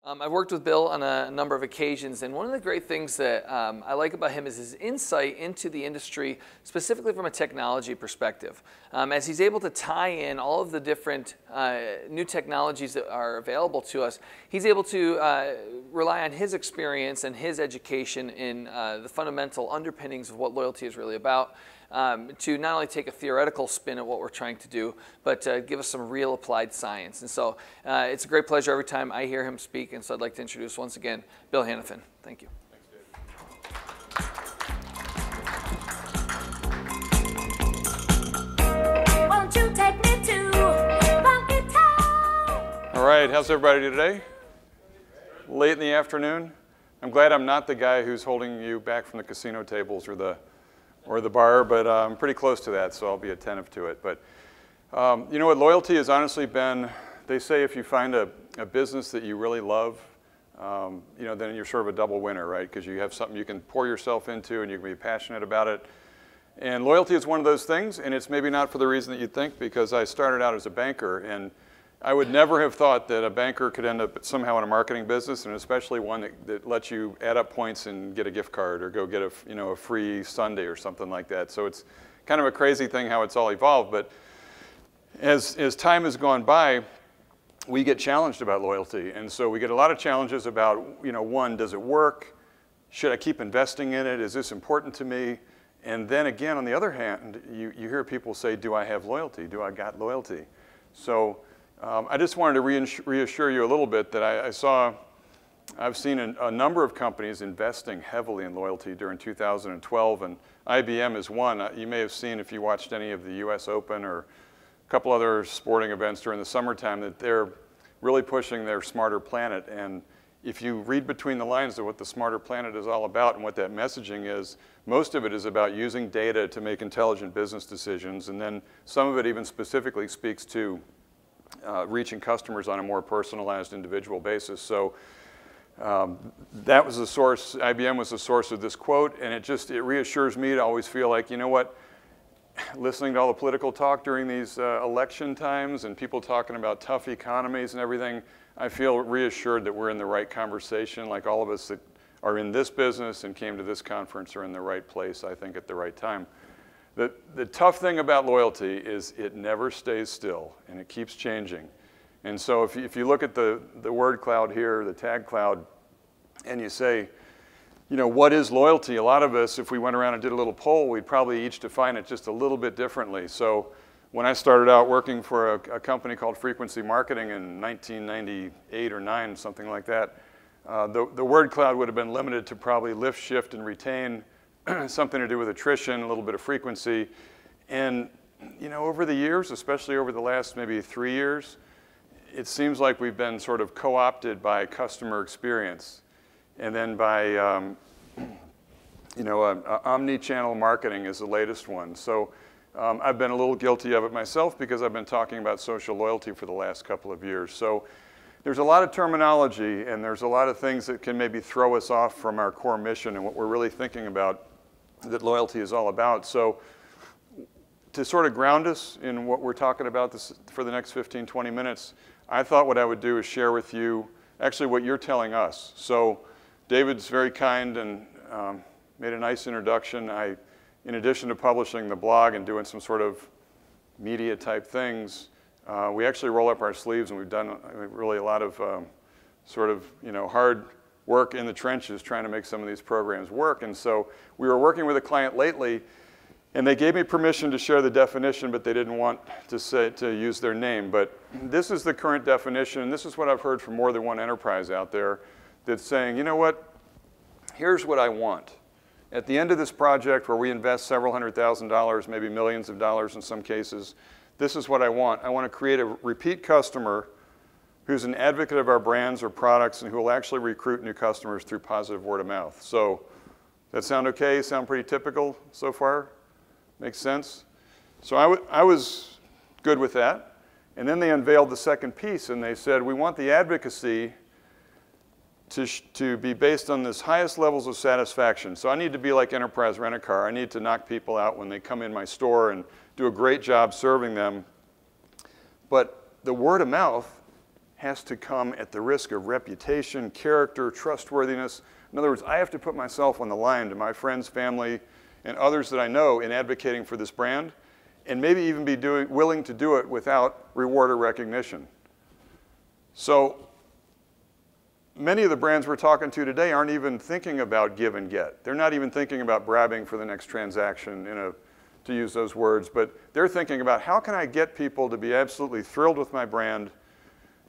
I've worked with Bill on a number of occasions, and one of the great things that I like about him is his insight into the industry, specifically from a technology perspective. As he's able to tie in all of the different new technologies that are available to us, he's able to rely on his experience and his education in the fundamental underpinnings of what loyalty is really about. To not only take a theoretical spin at what we're trying to do, but give us some real applied science. And so it's a great pleasure every time I hear him speak, and so I'd like to introduce once again Bill Hanifin. Thank you. Thanks, Won't you take me to Funky Town? All right, how's everybody today? Late in the afternoon? I'm glad I'm not the guy who's holding you back from the casino tables or the bar, but I'm pretty close to that, so I'll be attentive to it. But you know what, loyalty has honestly been, they say if you find a business that you really love, you know, then you're sort of a double winner, right? Because you have something you can pour yourself into and you can be passionate about it. And loyalty is one of those things, and it's maybe not for the reason that you think, because I started out as a banker, and I would never have thought that a banker could end up somehow in a marketing business, and especially one that lets you add up points and get a gift card or go get a free sundae or something like that. So it's kind of a crazy thing how it's all evolved. But as time has gone by, we get challenged about loyalty. And so we get a lot of challenges about, you know, one, does it work? Should I keep investing in it? Is this important to me? And then again, on the other hand, you hear people say, do I have loyalty? Do I got loyalty? So I just wanted to reassure you a little bit that I've seen a number of companies investing heavily in loyalty during 2012, and IBM is one. You may have seen, if you watched any of the US Open or a couple other sporting events during the summertime, that they're really pushing their Smarter Planet. And if you read between the lines of what the Smarter Planet is all about and what that messaging is, most of it is about using data to make intelligent business decisions, and then some of it even specifically speaks to reaching customers on a more personalized individual basis. So that was the source, IBM was the source of this quote, and it reassures me to always feel like, you know what, listening to all the political talk during these election times and people talking about tough economies and everything, I feel reassured that we're in the right conversation, like all of us that are in this business and came to this conference are in the right place, I think, at the right time. The tough thing about loyalty is it never stays still, and it keeps changing. And so if you look at the word cloud here, the tag cloud, and you say, you know, what is loyalty? A lot of us, if we went around and did a little poll, we'd probably each define it just a little bit differently. So when I started out working for a company called Frequency Marketing in 1998 or 9, something like that, the word cloud would have been limited to probably lift, shift, and retain, something to do with attrition, a little bit of frequency. And you know, over the years, especially over the last maybe 3 years, it seems like we've been sort of co-opted by customer experience, and then by you know, omni-channel marketing is the latest one. So I've been a little guilty of it myself because I've been talking about social loyalty for the last couple of years. So there's a lot of terminology, and there's a lot of things that can maybe throw us off from our core mission and what we're really thinking about that loyalty is all about. So to sort of ground us in what we're talking about for the next 15, 20 minutes, I thought what I would do is share with you actually what you're telling us. So David's very kind and made a nice introduction. In addition to publishing the blog and doing some sort of media type things, we actually roll up our sleeves, and we've done really a lot of sort of, you know, hard work in the trenches trying to make some of these programs work. And so we were working with a client lately, and they gave me permission to share the definition, but they didn't want to use their name. But this is the current definition, and this is what I've heard from more than one enterprise out there that's saying, you know what, here's what I want. At the end of this project where we invest several $100,000, maybe millions of dollars in some cases, this is what I want. I want to create a repeat customer who's an advocate of our brands or products and who will actually recruit new customers through positive word of mouth. So that sound okay? Sound pretty typical so far? Makes sense? So I was good with that. And then they unveiled the second piece, and they said, we want the advocacy to be based on this highest levels of satisfaction. So I need to be like Enterprise Rent-A-Car. I need to knock people out when they come in my store and do a great job serving them. But the word of mouth has to come at the risk of reputation, character, trustworthiness. In other words, I have to put myself on the line to my friends, family, and others that I know in advocating for this brand, and maybe even be willing to do it without reward or recognition. So many of the brands we're talking to today aren't even thinking about give and get. They're not even thinking about bragging for the next transaction, to use those words, but they're thinking about how can I get people to be absolutely thrilled with my brand,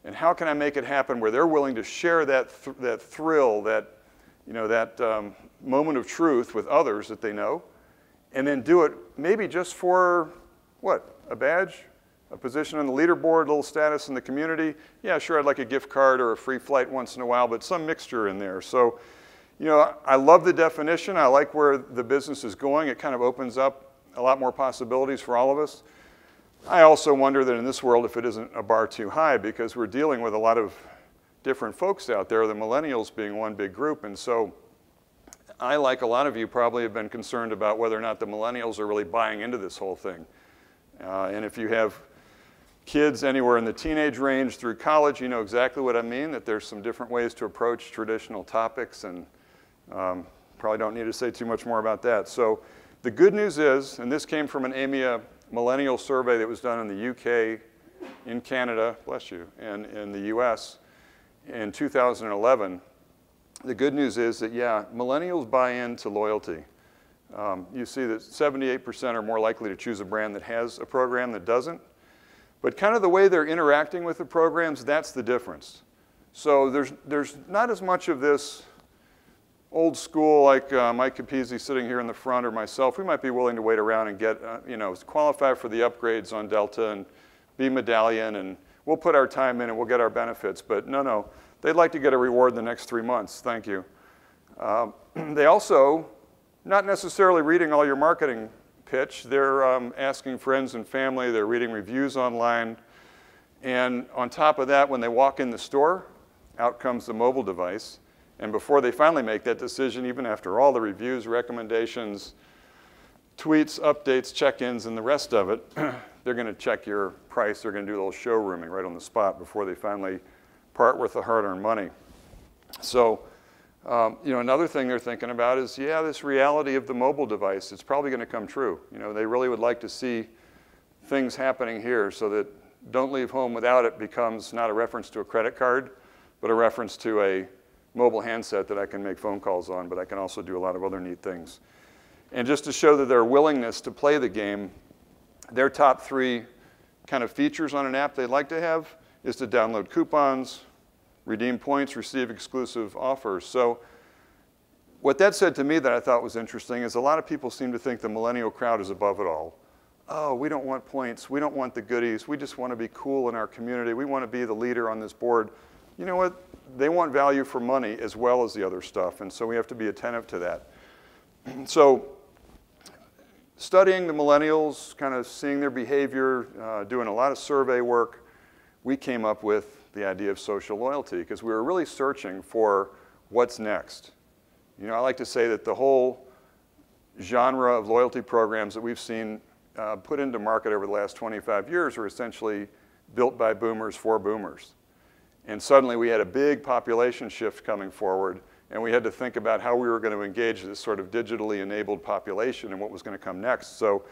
and how can I make it happen where they're willing to share that thrill, that moment of truth with others that they know, and then do it maybe just for, what, a badge? A position on the leaderboard, a little status in the community. Yeah, sure, I'd like a gift card or a free flight once in a while, but some mixture in there. So, I love the definition. I like where the business is going. It kind of opens up a lot more possibilities for all of us. I also wonder that in this world, if it isn't a bar too high, because we're dealing with a lot of different folks out there, the millennials being one big group. And so I, like a lot of you, probably have been concerned about whether or not the millennials are really buying into this whole thing. And if you have kids anywhere in the teenage range through college, you know exactly what I mean, that there's some different ways to approach traditional topics, and probably don't need to say too much more about that. So the good news is, and this came from an Aimia millennial survey that was done in the UK, in Canada, bless you, and in the US in 2011, the good news is that, yeah, millennials buy into loyalty. You see that 78% are more likely to choose a brand that has a program that doesn't. But kind of the way they're interacting with the programs, that's the difference. So there's not as much of this old school, like Mike Capizzi sitting here in the front, or myself. We might be willing to wait around and get, qualify for the upgrades on Delta and be medallion, and we'll put our time in and we'll get our benefits. But no, they'd like to get a reward in the next 3 months. Thank you. They also, not necessarily reading all your marketing pitch, they're asking friends and family, they're reading reviews online, and on top of that, when they walk in the store, out comes the mobile device. And before they finally make that decision, even after all the reviews, recommendations, tweets, updates, check-ins, and the rest of it, they're going to check your price. They're going to do a little showrooming right on the spot before they finally part with the hard-earned money. So, another thing they're thinking about is, yeah, this reality of the mobile device, it's probably going to come true. They really would like to see things happening here so that don't leave home without it becomes not a reference to a credit card, but a reference to a mobile handset that I can make phone calls on, but I can also do a lot of other neat things. And just to show that their willingness to play the game, their top 3 kind of features on an app they'd like to have is to download coupons, redeem points, receive exclusive offers. So what that said to me that I thought was interesting is a lot of people seem to think the millennial crowd is above it all. Oh, we don't want points. We don't want the goodies. We just want to be cool in our community. We want to be the leader on this board. You know what? They want value for money as well as the other stuff, and so we have to be attentive to that. So studying the millennials, kind of seeing their behavior, doing a lot of survey work, we came up with the idea of social loyalty because we were really searching for what's next. I like to say that the whole genre of loyalty programs that we've seen put into market over the last 25 years are essentially built by boomers for boomers. And suddenly we had a big population shift coming forward, and we had to think about how we were going to engage this sort of digitally enabled population and what was going to come next. So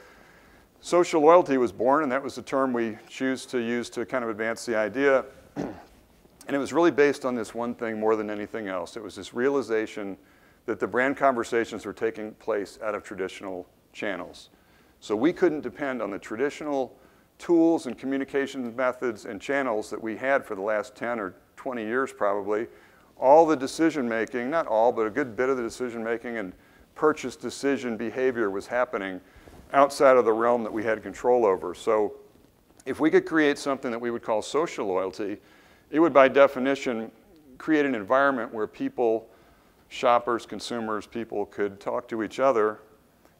social loyalty was born, and that was the term we choose to use to kind of advance the idea. And it was really based on this one thing more than anything else. It was this realization that the brand conversations were taking place out of traditional channels. So we couldn't depend on the traditional tools and communication methods and channels that we had for the last 10 or 20 years probably. All the decision making, not all, but a good bit of the decision making and purchase decision behavior was happening outside of the realm that we had control over. So if we could create something that we would call social loyalty, it would by definition create an environment where people, shoppers, consumers, people could talk to each other.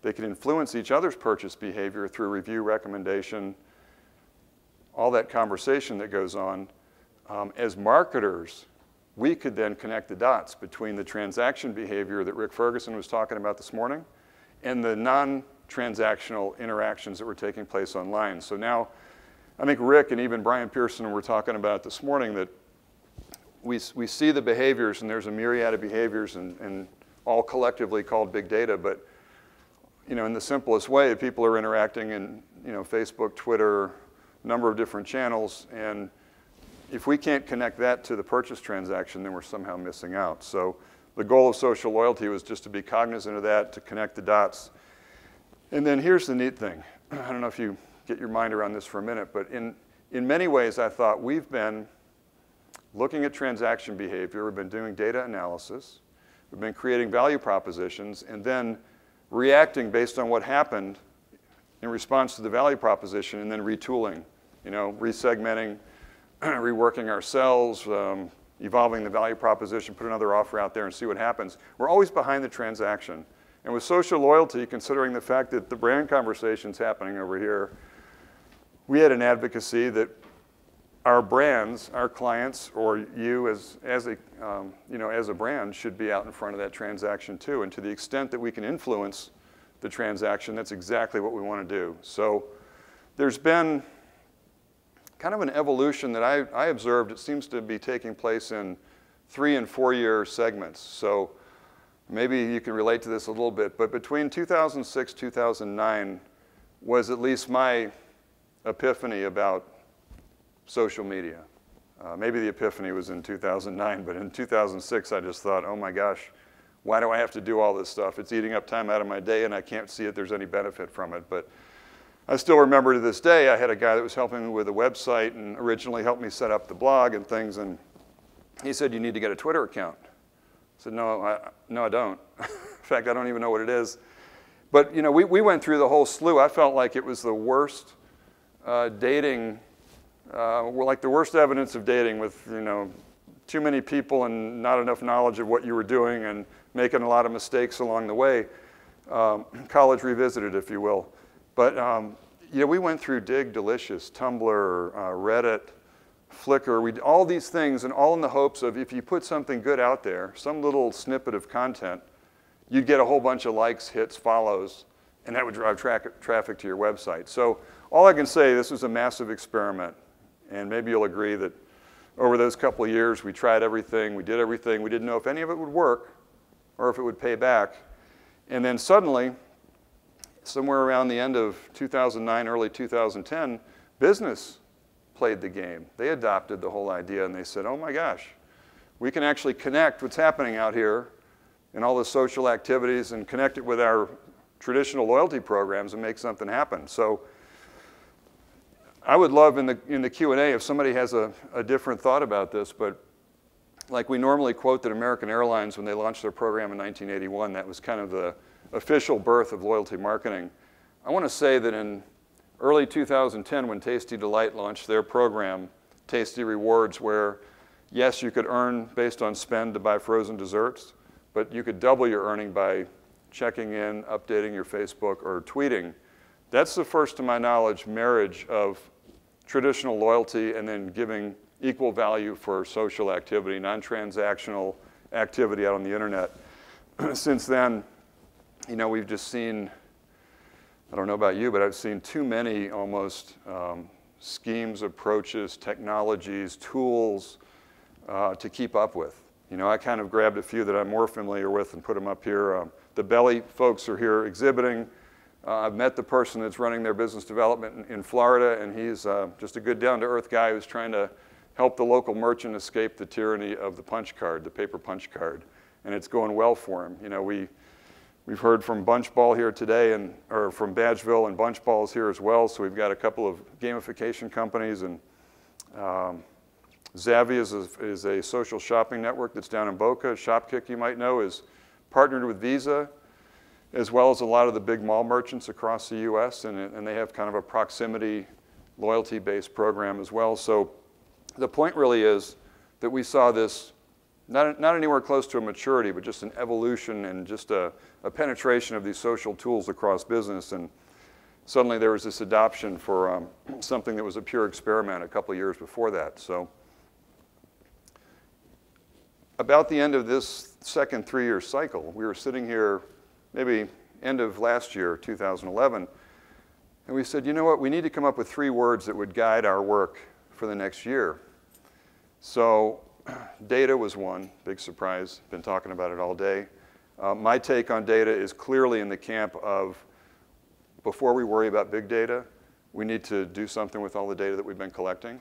They could influence each other's purchase behavior through review, recommendation, all that conversation that goes on. As marketers, we could then connect the dots between the transaction behavior that Rick Ferguson was talking about this morning and the non-transactional interactions that were taking place online. So now, I think Rick and even Brian Pearson were talking about this morning that we see the behaviors, and there's a myriad of behaviors, and all collectively called big data. But in the simplest way, people are interacting in Facebook, Twitter, a number of different channels, and if we can't connect that to the purchase transaction, then we're somehow missing out. So the goal of social loyalty was just to be cognizant of that, to connect the dots. And then here's the neat thing. I don't know if you get your mind around this for a minute, but in many ways, I thought we've been looking at transaction behavior, we've been doing data analysis, we've been creating value propositions, and then reacting based on what happened in response to the value proposition, and then retooling, resegmenting, reworking ourselves, evolving the value proposition, put another offer out there and see what happens. We're always behind the transaction. And with social loyalty, considering the fact that the brand conversation's happening over here, we had an advocacy that our brands, our clients, or you as a brand should be out in front of that transaction too. And to the extent that we can influence the transaction, that's exactly what we want to do. So there's been kind of an evolution that I observed. It seems to be taking place in 3 and 4 year segments. So maybe you can relate to this a little bit, but between 2006, 2009 was at least my epiphany about social media. Maybe the epiphany was in 2009, but in 2006 I just thought, oh my gosh, why do I have to do all this stuff? It's eating up time out of my day and I can't see if there's any benefit from it. But I still remember to this day, I had a guy that was helping me with a website and originally helped me set up the blog and things, and he said, you need to get a Twitter account. I said, no, I don't. In fact, I don't even know what it is. But we went through the whole slew. I felt like it was the worst dating, like the worst evidence of dating, with too many people and not enough knowledge of what you were doing and making a lot of mistakes along the way. College revisited, if you will. But we went through Dig, Delicious, Tumblr, Reddit, Flickr, all these things, and all in the hopes of if you put something good out there, some little snippet of content, you'd get a whole bunch of likes, hits, follows, and that would drive traffic to your website. So all I can say, this was a massive experiment, and maybe you'll agree that over those couple of years, we tried everything, we did everything, we didn't know if any of it would work or if it would pay back. And then suddenly, somewhere around the end of 2009, early 2010, business played the game. They adopted the whole idea and they said, oh my gosh, we can actually connect what's happening out here and all the social activities and connect it with our traditional loyalty programs and make something happen. So I would love in the Q&A if somebody has a different thought about this, but like we normally quote that American Airlines, when they launched their program in 1981, that was kind of the official birth of loyalty marketing. I want to say that in early 2010, when Tasty Delight launched their program, Tasty Rewards, where yes, you could earn based on spend to buy frozen desserts, but you could double your earning by checking in, updating your Facebook, or tweeting. That's the first, to my knowledge, marriage of traditional loyalty and then giving equal value for social activity, non-transactional activity out on the internet. Since then, we've just seen, I don't know about you, but I've seen too many almost schemes, approaches, technologies, tools to keep up with. I kind of grabbed a few that I'm more familiar with and put them up here. The Belly folks are here exhibiting. I've met the person that's running their business development in Florida, and he's just a good down-to-earth guy who's trying to help the local merchant escape the tyranny of the punch card, the paper punch card. And it's going well for him. We've heard from Bunchball here today, or from Badgeville, and Bunchball's here as well. So we've got a couple of gamification companies, and Zavvy is a social shopping network that's down in Boca. Shopkick, you might know, is partnered with Visa, as well as a lot of the big mall merchants across the US, and they have kind of a proximity loyalty-based program as well. So the point really is that we saw this not anywhere close to a maturity, but just an evolution and just a penetration of these social tools across business. And suddenly there was this adoption for something that was a pure experiment a couple of years before that. So about the end of this second 3-year cycle, we were sitting here maybe end of last year, 2011, and we said, you know what, we need to come up with 3 words that would guide our work for the next year. So Data was one, big surprise. Been talking about it all day. My take on data is clearly in the camp of, before we worry about big data, we need to do something with all the data that we've been collecting.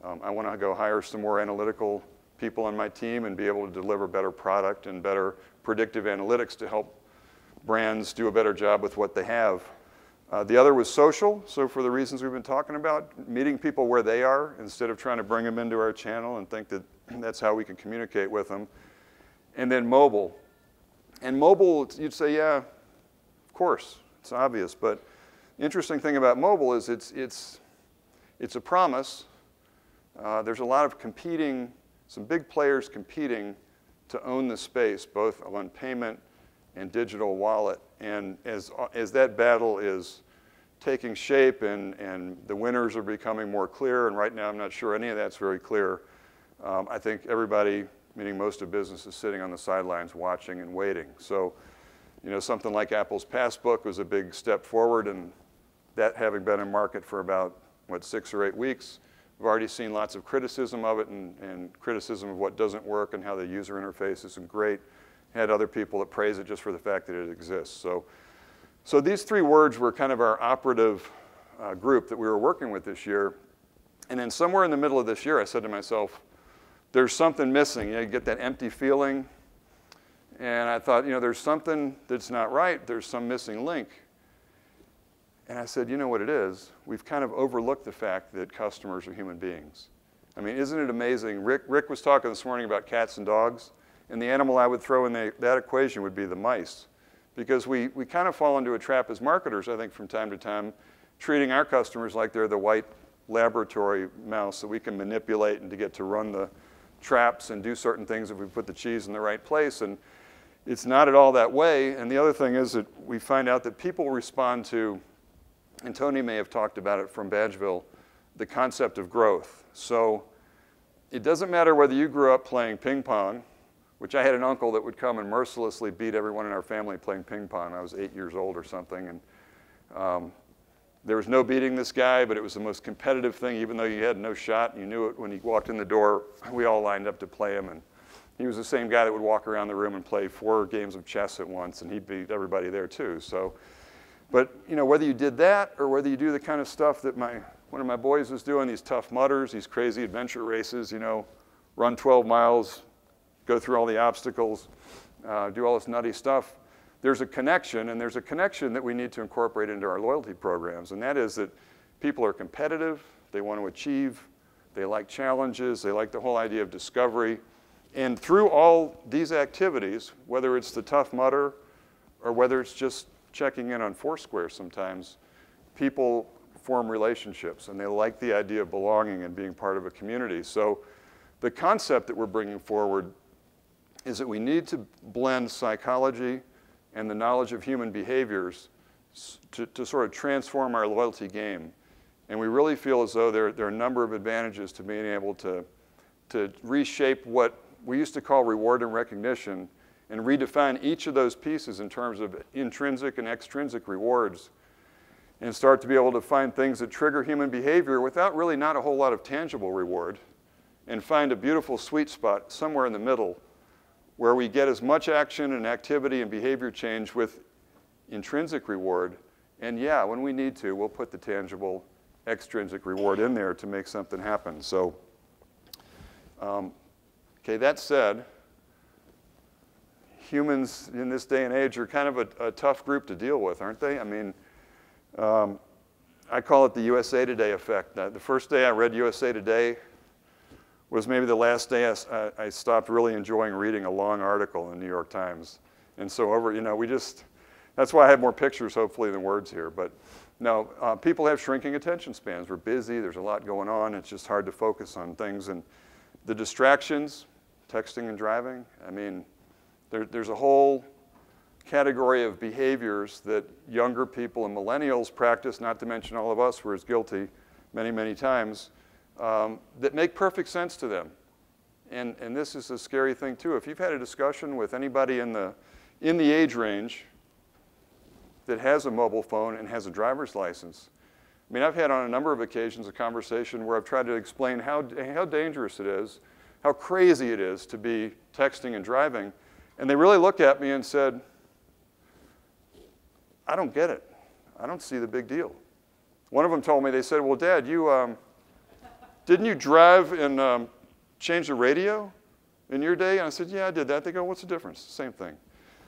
I want to go hire some more analytical people on my team and be able to deliver better product and better predictive analytics to help brands do a better job with what they have. The other was social, so for the reasons we've been talking about, meeting people where they are instead of trying to bring them into our channel and think that that's how we can communicate with them. And then mobile. And mobile, you'd say, yeah, of course, it's obvious, but the interesting thing about mobile is it's a promise. There's a lot of competing, some big players competing to own the space, both on payment and digital wallet. And as that battle is taking shape and the winners are becoming more clear, and right now I'm not sure any of that's very clear, I think everybody, meaning most of business, is sitting on the sidelines watching and waiting. So, you know, something like Apple's Passbook was a big step forward, and that having been in market for about, what, 6 or 8 weeks, we've already seen lots of criticism of it and criticism of what doesn't work and how the user interface isn't great. Had other people that praise it just for the fact that it exists. So these 3 words were kind of our operative group that we were working with this year. And then somewhere in the middle of this year, I said to myself, there's something missing. You know, you get that empty feeling. And I thought, you know, there's something that's not right. There's some missing link. And I said, you know what it is? We've kind of overlooked the fact that customers are human beings. I mean, isn't it amazing? Rick was talking this morning about cats and dogs. And the animal I would throw in that equation would be the mice. Because we kind of fall into a trap as marketers, I think, from time to time, treating our customers like they're the white laboratory mouse that we can manipulate and to get to run the traps and do certain things if we put the cheese in the right place. And it's not at all that way. And the other thing is that we find out that people respond to, and Tony may have talked about it from Badgeville, the concept of growth. So it doesn't matter whether you grew up playing ping pong, which I had an uncle that would come and mercilessly beat everyone in our family playing ping pong. I was 8 years old or something. And there was no beating this guy, but it was the most competitive thing, even though you had no shot. And you knew it when he walked in the door. We all lined up to play him. And he was the same guy that would walk around the room and play 4 games of chess at once, and he beat everybody there too. So, but you know, whether you did that or whether you do the kind of stuff that one of my boys was doing, these tough mudders, these crazy adventure races, you know, run 12 miles, go through all the obstacles, do all this nutty stuff, there's a connection, and there's a connection that we need to incorporate into our loyalty programs, and that is that people are competitive, they want to achieve, they like challenges, they like the whole idea of discovery, and through all these activities, whether it's the tough mudder or whether it's just checking in on Foursquare sometimes, people form relationships, and they like the idea of belonging and being part of a community. So the concept that we're bringing forward is that we need to blend psychology and the knowledge of human behaviors to sort of transform our loyalty game. And we really feel as though there are a number of advantages to being able to reshape what we used to call reward and recognition and redefine each of those pieces in terms of intrinsic and extrinsic rewards and start to be able to find things that trigger human behavior without really not a whole lot of tangible reward and find a beautiful sweet spot somewhere in the middle where we get as much action and activity and behavior change with intrinsic reward. And yeah, when we need to, we'll put the tangible extrinsic reward in there to make something happen. So, okay, that said, humans in this day and age are kind of a tough group to deal with, aren't they? I mean, I call it the USA Today effect. The first day I read USA Today was maybe the last day I stopped really enjoying reading a long article in the New York Times. And so that's why I have more pictures, hopefully, than words here. But no, people have shrinking attention spans. We're busy, there's a lot going on, it's just hard to focus on things. And the distractions, texting and driving, I mean, there's a whole category of behaviors that younger people and millennials practice, not to mention all of us were as guilty many, many times, that make perfect sense to them. And this is a scary thing too. If you've had a discussion with anybody in the age range that has a mobile phone and has a driver's license, I mean, I've had on a number of occasions a conversation where I've tried to explain how dangerous it is how crazy it is to be texting and driving. And they really looked at me and said, I don't get it. I don't see the big deal. One of them told me, they said, well, Dad, didn't you drive and change the radio in your day? And I said, yeah, I did that. They go, what's the difference? Same thing.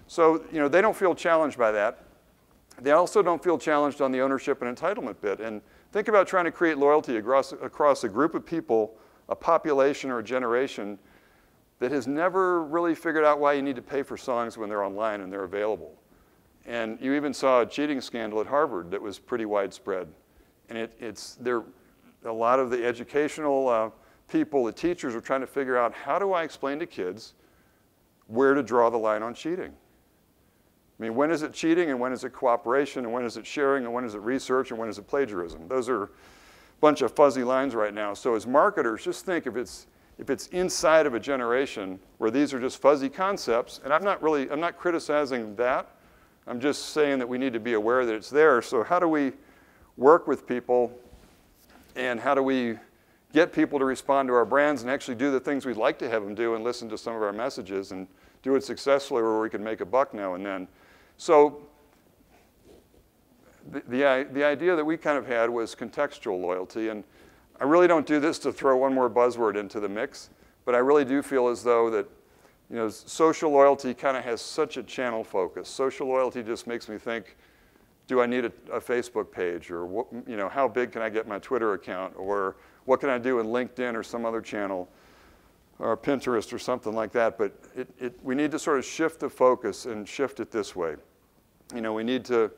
So they don't feel challenged by that. They also don't feel challenged on the ownership and entitlement bit. And think about trying to create loyalty across a group of people, a population or a generation that has never really figured out why you need to pay for songs when they're online and they're available. And you even saw a cheating scandal at Harvard that was pretty widespread. And a lot of the educational people, the teachers, are trying to figure out, how do I explain to kids where to draw the line on cheating? I mean, when is it cheating, and when is it cooperation, and when is it sharing, and when is it research, and when is it plagiarism? Those are a bunch of fuzzy lines right now. So as marketers, just think if it's inside of a generation where these are just fuzzy concepts, and I'm not criticizing that. I'm just saying that we need to be aware that it's there. So how do we work with people, and how do we get people to respond to our brands and actually do the things we'd like to have them do and listen to some of our messages and do it successfully where we can make a buck now and then? So the idea that we kind of had was contextual loyalty. And I really don't do this to throw one more buzzword into the mix, but I really do feel as though that social loyalty kind of has such a channel focus. Social loyalty just makes me think, do I need a Facebook page? Or what, how big can I get my Twitter account? Or what can I do in LinkedIn or some other channel? Or Pinterest or something like that. But we need to sort of shift the focus and shift it this way. We need to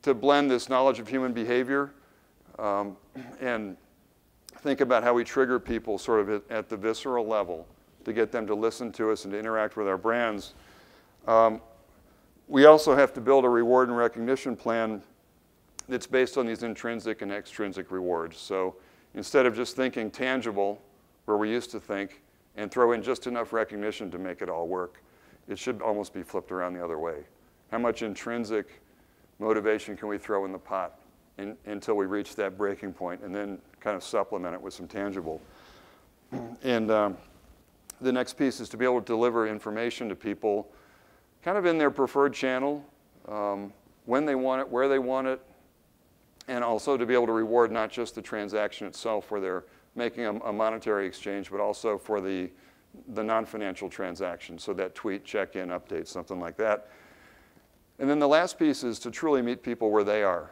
blend this knowledge of human behavior and think about how we trigger people sort of at the visceral level to get them to listen to us and to interact with our brands. We also have to build a reward and recognition plan that's based on these intrinsic and extrinsic rewards. So instead of just thinking tangible, where we used to think, and throw in just enough recognition to make it all work, it should almost be flipped around the other way. How much intrinsic motivation can we throw in the pot until we reach that breaking point, and then kind of supplement it with some tangible? And the next piece is to be able to deliver information to people kind of in their preferred channel, when they want it, where they want it, and also to be able to reward not just the transaction itself where they're making a monetary exchange, but also for the non-financial transaction, so that tweet, check-in, update, something like that. And then the last piece is to truly meet people where they are.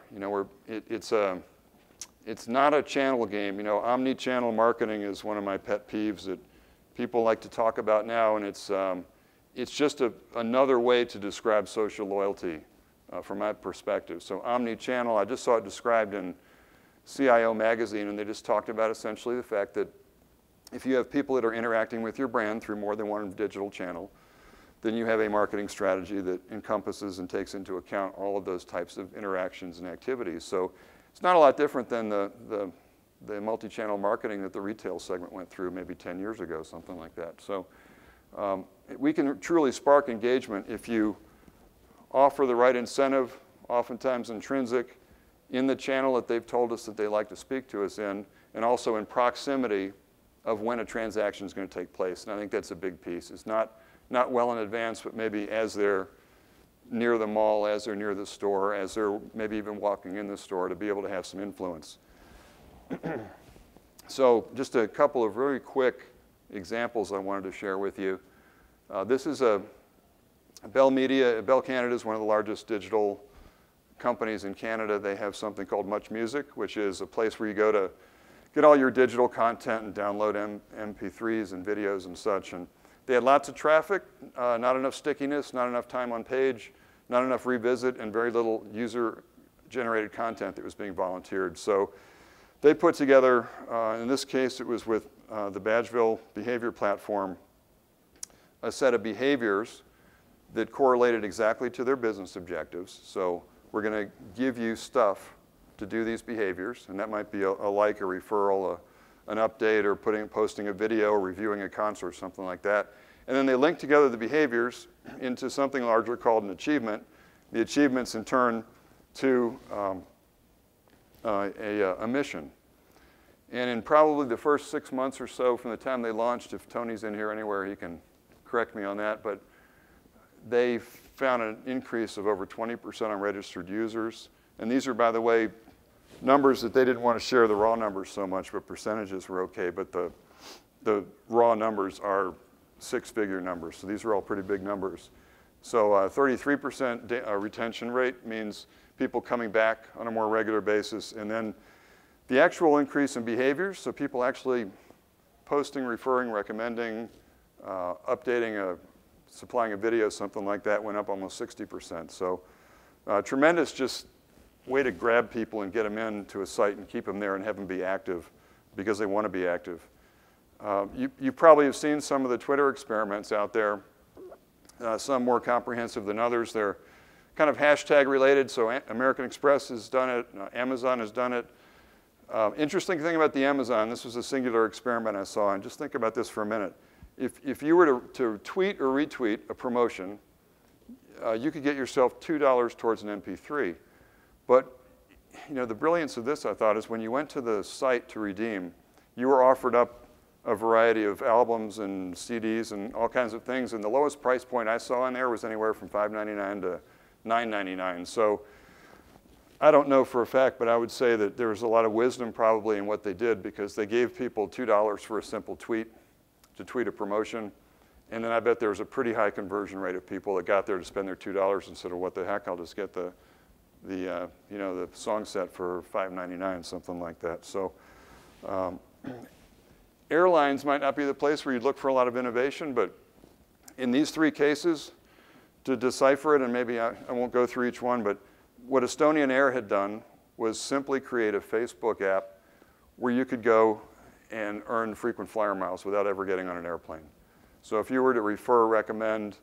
It's not a channel game. Omni-channel marketing is one of my pet peeves that people like to talk about now, and it's just another way to describe social loyalty from my perspective. So omni-channel, I just saw it described in CIO magazine, and they just talked about essentially the fact that if you have people that are interacting with your brand through more than one digital channel, then you have a marketing strategy that encompasses and takes into account all of those types of interactions and activities. So it's not a lot different than the multi-channel marketing that the retail segment went through maybe 10 years ago, something like that. So we can truly spark engagement if you offer the right incentive, oftentimes intrinsic, in the channel that they've told us that they like to speak to us in, and also in proximity of when a transaction is going to take place. And I think that's a big piece. It's not well in advance, but maybe as they're near the mall, as they're near the store, as they're maybe even walking in the store, to be able to have some influence. So just a couple of very quick examples I wanted to share with you. This is Bell Media. Bell Canada is one of the largest digital companies in Canada. They have something called Much Music, which is a place where you go to get all your digital content and download MP3s and videos and such. And they had lots of traffic, not enough stickiness, not enough time on page, not enough revisit, and very little user-generated content that was being volunteered. So they put together, in this case it was with the Badgeville behavior platform, a set of behaviors that correlated exactly to their business objectives. So we're going to give you stuff to do these behaviors, and that might be a like, a referral, an update, or posting a video, or reviewing a concert, something like that. And then they link together the behaviors into something larger called an achievement. The achievements in turn to a mission. And in probably the first 6 months or so from the time they launched, if Tony's in here anywhere, he can correct me on that, but they found an increase of over 20% on registered users. And these are, by the way, numbers that they didn't want to share the raw numbers so much, but percentages were okay. But the raw numbers are six-figure numbers. So these are all pretty big numbers. So 33% retention rate means people coming back on a more regular basis. And then the actual increase in behaviors, so people actually posting, referring, recommending, updating, supplying a video, something like that, went up almost 60%. So tremendous just way to grab people and get them into a site and keep them there and have them be active because they want to be active. You probably have seen some of the Twitter experiments out there, some more comprehensive than others. They're kind of hashtag related, so American Express has done it, Amazon has done it. Interesting thing about the Amazon, this was a singular experiment I saw, and just think about this for a minute. If you were to tweet or retweet a promotion, you could get yourself $2 towards an MP3. But you know, the brilliance of this, I thought, is when you went to the site to redeem, you were offered up a variety of albums and CDs and all kinds of things, and the lowest price point I saw in there was anywhere from $5.99 to $9.99. So I don't know for a fact, but I would say that there was a lot of wisdom probably in what they did, because they gave people $2 for a simple tweet, to tweet a promotion, and then I bet there was a pretty high conversion rate of people that got there to spend their $2 instead of what the heck, I'll just get the song set for $5.99, something like that. So airlines might not be the place where you'd look for a lot of innovation, but in these three cases, to decipher it, and maybe I won't go through each one, but what Estonian Air had done was simply create a Facebook app where you could go and earn frequent flyer miles without ever getting on an airplane. So if you were to refer, recommend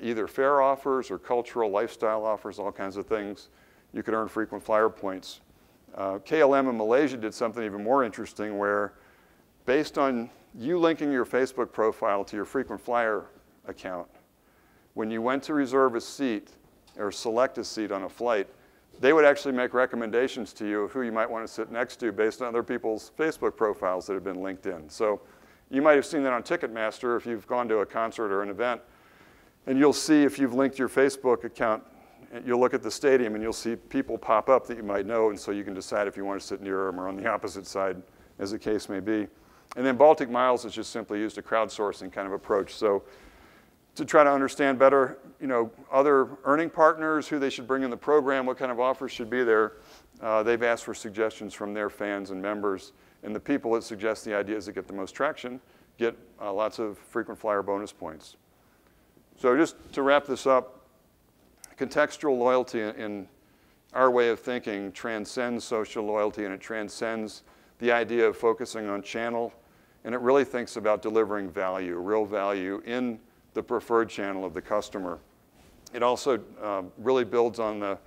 either fare offers or cultural lifestyle offers, all kinds of things, you could earn frequent flyer points. KLM in Malaysia did something even more interesting where, based on you linking your Facebook profile to your frequent flyer account, when you went to reserve a seat or select a seat on a flight, they would actually make recommendations to you of who you might want to sit next to based on other people's Facebook profiles that have been linked in. So you might have seen that on Ticketmaster if you've gone to a concert or an event, and you'll see if you've linked your Facebook account, you'll look at the stadium and you'll see people pop up that you might know, and so you can decide if you want to sit near them or on the opposite side, as the case may be. And then Baltic Miles has just simply used a crowdsourcing kind of approach. So to try to understand better, other earning partners, who they should bring in the program, what kind of offers should be there, they've asked for suggestions from their fans and members. And the people that suggest the ideas that get the most traction get lots of frequent flyer bonus points. So just to wrap this up, contextual loyalty in our way of thinking transcends social loyalty, and it transcends the idea of focusing on channel, and it really thinks about delivering value, real value in the preferred channel of the customer. It also really builds on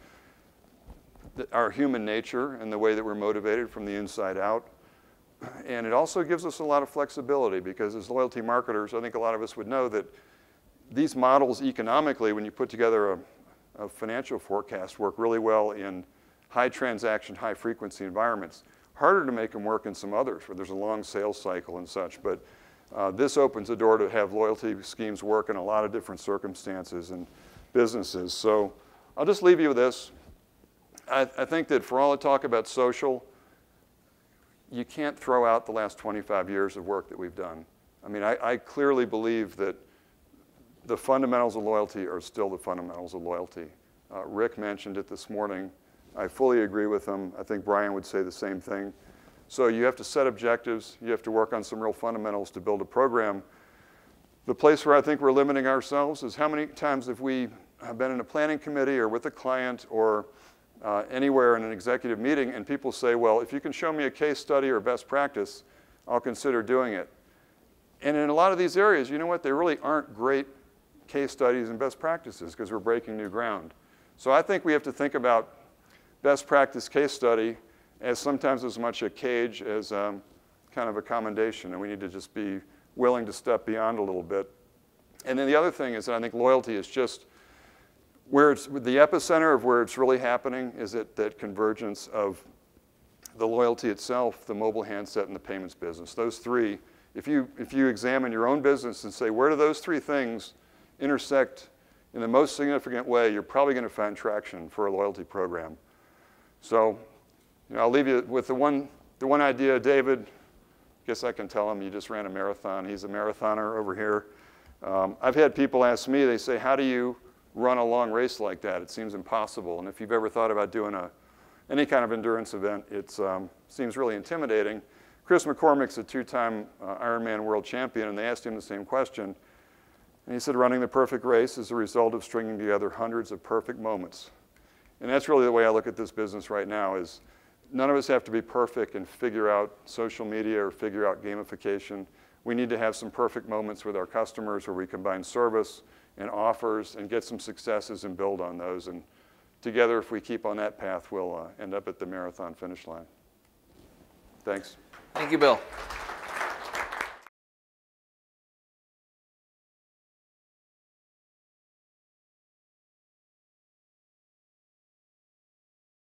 our human nature and the way that we're motivated from the inside out. And it also gives us a lot of flexibility, because as loyalty marketers, I think a lot of us would know that these models economically, when you put together a financial forecast, work really well in high transaction, high frequency environments. Harder to make them work in some others where there's a long sales cycle and such. But this opens the door to have loyalty schemes work in a lot of different circumstances and businesses. So I'll just leave you with this. I think that for all the talk about social, you can't throw out the last 25 years of work that we've done. I mean, I clearly believe that the fundamentals of loyalty are still the fundamentals of loyalty. Rick mentioned it this morning. I fully agree with him. I think Brian would say the same thing. So you have to set objectives. You have to work on some real fundamentals to build a program. The place where I think we're limiting ourselves is how many times have we been in a planning committee or with a client or anywhere in an executive meeting, and people say, well, if you can show me a case study or best practice, I'll consider doing it. And in a lot of these areas, you know what? They really aren't great case studies and best practices because we're breaking new ground. So I think we have to think about best practice case study as sometimes as much a cage as kind of a commendation, and we need to just be willing to step beyond a little bit. And then the other thing is that I think loyalty is just where it's the epicenter of where it's really happening is at that convergence of the loyalty itself, the mobile handset, and the payments business. Those three, if you examine your own business and say, where do those three things intersect in the most significant way, you're probably going to find traction for a loyalty program. So I'll leave you with the one idea. David, I guess I can tell him you just ran a marathon. He's a marathoner over here. I've had people ask me, they say, how do you run a long race like that? It seems impossible. And if you've ever thought about doing any kind of endurance event, it seems really intimidating. Chris McCormick's a two-time Ironman world champion, and they asked him the same question. And he said, running the perfect race is a result of stringing together hundreds of perfect moments. And that's really the way I look at this business right now is none of us have to be perfect and figure out social media or figure out gamification. We need to have some perfect moments with our customers where we combine service and offers and get some successes and build on those. And together, if we keep on that path, we'll end up at the marathon finish line. Thanks. Thank you, Bill.